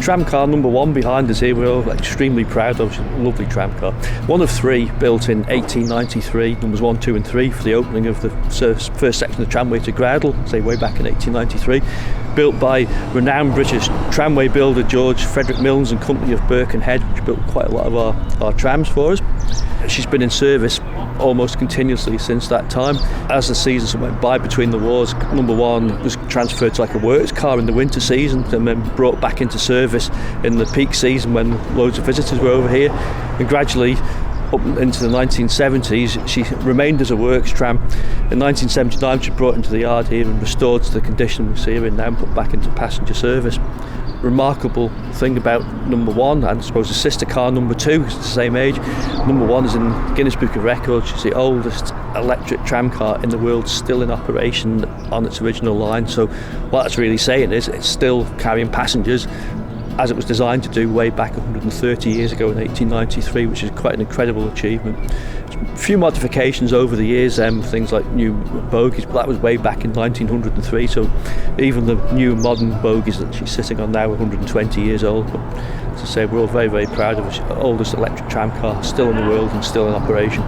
Tramcar number 1 behind us here, we're all extremely proud of. It's a lovely tramcar. One of 3 built in 1893, numbers 1, 2 and 3 for the opening of the first section of the tramway to Gradle, say way back in 1893. Built by renowned British tramway builder George Frederick Milnes and Company of Birkenhead, which built quite a lot of our trams for us. She's been in service almost continuously since that time. As the seasons went by between the wars, number 1 was transferred to like a works car in the winter season and then brought back into service in the peak season when loads of visitors were over here, and gradually up into the 1970s she remained as a works tram. In 1979 she was brought into the yard here and restored to the condition we see her in now and put back into passenger service. Remarkable thing about number 1, and I suppose the sister car number 2 is the same age. Number 1 is in Guinness Book of Records. It's the oldest electric tramcar in the world, still in operation on its original line. So what that's really saying is it's still carrying passengers as it was designed to do way back 130 years ago in 1893, which is quite an incredible achievement. A few modifications over the years, things like new bogies, but that was way back in 1903, so even the new modern bogies that she's sitting on now are 120 years old. But as I say, we're all very, very proud of it. Oldest electric tramcar, still in the world and still in operation.